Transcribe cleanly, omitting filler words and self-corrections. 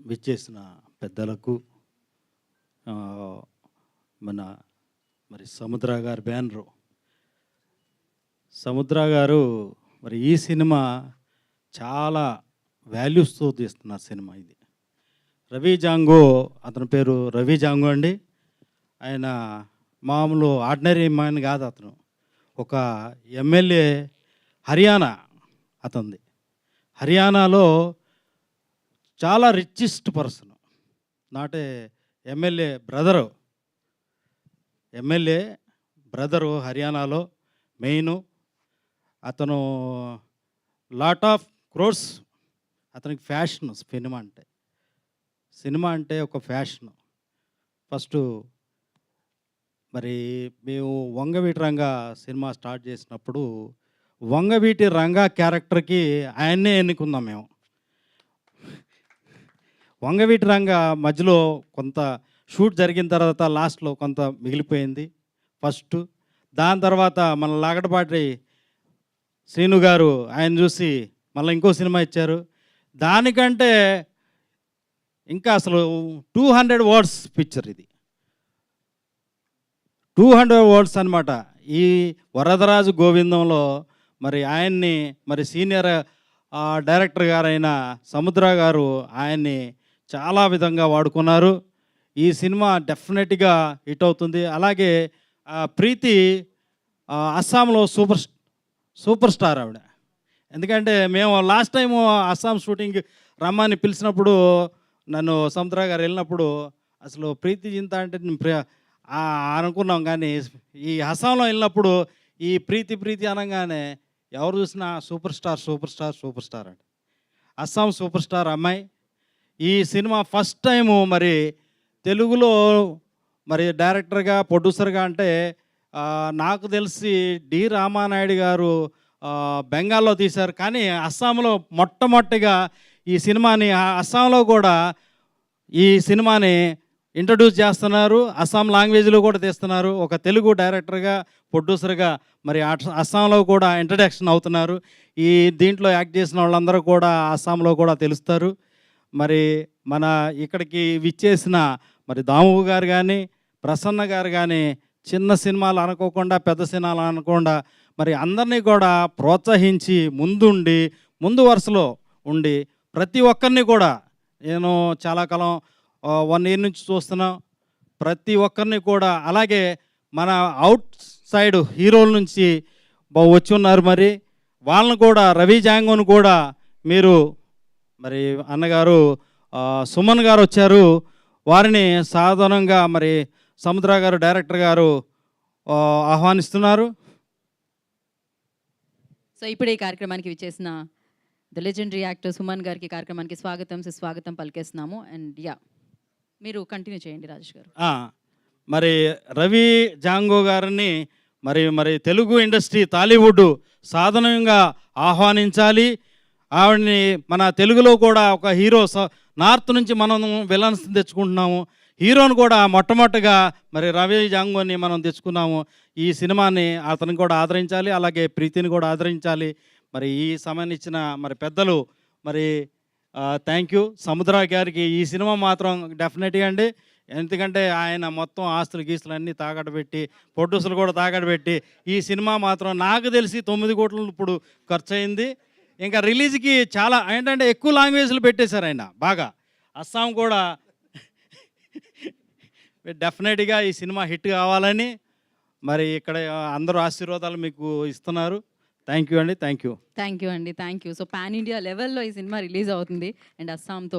విచ్చేసిన పెద్దలకు ఆహ్, మన మరి సముద్ర గారి బ్యానరు. సముద్ర గారు మరి ఈ సినిమా చాలా వాల్యూస్‌తో తీస్తున్నారు సినిమా ఇది. రవి జాంగో అతని పేరు రవి జాంగో అండి. ఆయన మామూలు ఆర్డినరీ మ్యాన్ కాదు అతను. ఒక ఎమ్మెల్యే హర్యానా అతనిది. హర్యానాలో చాలా richest person. Not a MLA brother. MLA brother హర్యానాలో మెయిను. అతను లాట్ ఆఫ్ క్రోర్స్. అతనికి ఫ్యాషన్ సినిమా అంటే. సినిమా అంటే ఒక ఫ్యాషను. ఫస్టు మరి మేము వంగవీటి రంగా సినిమా స్టార్ట్ చేసినప్పుడు వంగవీటి రంగా క్యారెక్టర్కి ఆయన్నే ఎన్నుకున్నాం మేము. వంగవీటి రంగా మధ్యలో కొంత షూట్ జరిగిన తర్వాత లాస్ట్లో కొంత మిగిలిపోయింది ఫస్ట్. దాని తర్వాత మన లాగడపాటి శ్రీను గారు ఆయన చూసి మళ్ళీ ఇంకో సినిమా ఇచ్చారు. దానికంటే ఇంకా అసలు 200 వర్డ్స్ పిక్చర్ ఇది. 200 వర్డ్స్ అనమాట. ఈ వరదరాజు గోవిందంలో మరి ఆయన్ని మరి సీనియర్ డైరెక్టర్ గారైన సముద్ర గారు ఆయన్ని చాలా విధంగా వాడుకున్నారు. ఈ సినిమా డెఫినెట్గా హిట్ అవుతుంది. అలాగే ప్రీతి అస్సాంలో సూపర్ స్టార్ ఆవిడ. ఎందుకంటే మేము లాస్ట్ టైము అస్సాం షూటింగ్ రమ్మని పిలిచినప్పుడు నన్ను సముద్ర గారు వెళ్ళినప్పుడు అసలు ప్రీతి జింత అంటే అనుకున్నాం. కానీ ఈ అస్సాంలో వెళ్ళినప్పుడు ఈ ప్రీతి అనగానే ఎవరు చూసినా సూపర్ స్టార్ అంటే అస్సాం సూపర్ స్టార్ అమ్మాయి. ఈ సినిమా ఫస్ట్ టైము మరి తెలుగులో మరి డైరెక్టర్గా ప్రొడ్యూసర్గా అంటే నాకు తెలిసి డి రామానాయుడు గారు బెంగాల్లో తీశారు. కానీ అస్సాంలో మొట్టమొదటిగా ఈ సినిమాని అస్సాంలో కూడా ఈ సినిమాని ఇంట్రడ్యూస్ చేస్తున్నారు. అస్సాం లాంగ్వేజ్లో కూడా తీస్తున్నారు. ఒక తెలుగు డైరెక్టర్గా ప్రొడ్యూసర్గా మరి అస్సాంలో కూడా ఇంట్రడక్షన్ అవుతున్నారు. ఈ దీంట్లో యాక్ట్ చేసిన వాళ్ళందరూ కూడా అస్సాంలో కూడా తెలుస్తారు. మరి మన ఇక్కడికి విచ్చేసిన మరి దాము గారు కానీ ప్రసన్న గారు కానీ చిన్న సినిమాలు అనుకోకుండా పెద్ద సినిమాలు అనుకోకుండా మరి అందరినీ కూడా ప్రోత్సహించి ముందు వరుసలో ఉండి ప్రతి ఒక్కరిని కూడా నేను చాలా కాలం 1 ఇయర్ నుంచి చూస్తున్నాం. ప్రతి ఒక్కరిని కూడా అలాగే మన అవుట్ సైడ్ హీరోల నుంచి వచ్చి ఉన్నారు. మరి వాళ్ళని కూడా రవి జాంగోను కూడా మీరు మరి అన్నగారు సుమన్ గారు వచ్చారు. వారిని సాధారణంగా మరి సముద్ర గారు డైరెక్టర్ గారు ఆహ్వానిస్తున్నారు. సో ఇప్పుడు ఈ కార్యక్రమానికి విచ్చేసిన ద లెజెండరీ యాక్టర్ సుమన్ గారికి కార్యక్రమానికి స్వాగతం పలికేస్తున్నాము. అండ్ మీరు కంటిన్యూ చేయండి రాజేష్ గారు. మరి రవి జాంగో గారిని మరి తెలుగు ఇండస్ట్రీ టాలీవుడ్ సాధారణంగా ఆహ్వానించాలి. ఆవిడని మన తెలుగులో కూడా ఒక హీరో నార్త్ నుంచి మనం విలన్స్ తెచ్చుకుంటున్నాము. హీరోని కూడా మొట్టమొదటిగా మరి రవి జాంగోని మనం తెచ్చుకున్నాము. ఈ సినిమాని అతను కూడా ఆదరించాలి. అలాగే ప్రీతిని కూడా ఆదరించాలి. మరి ఈ సమయాన్ని ఇచ్చిన మరి పెద్దలు మరి థ్యాంక్ యూ. సముద్ర గారికి ఈ సినిమా మాత్రం డెఫినెట్గా అండి. ఎందుకంటే ఆయన మొత్తం ఆస్తులు గీస్తులు అన్నీ తాకట్టు పెట్టి ప్రొడ్యూసర్లు కూడా తాకట్టు పెట్టి ఈ సినిమా మాత్రం నాకు తెలిసి 9 కోట్లు ఇప్పుడు ఖర్చు అయింది. ఇంకా రిలీజ్కి చాలా ఏంటంటే ఎక్కువ లాంగ్వేజ్లు పెట్టేశారు ఆయన బాగా. అస్సాం కూడా డెఫినెట్గా ఈ సినిమా హిట్ కావాలని మరి ఇక్కడ అందరూ ఆశీర్వాదాలు మీకు ఇస్తున్నారు. థ్యాంక్ యూ అండి. సో పాన్ ఇండియా లెవెల్లో ఈ సినిమా రిలీజ్ అవుతుంది. అండ్ అస్సాంతో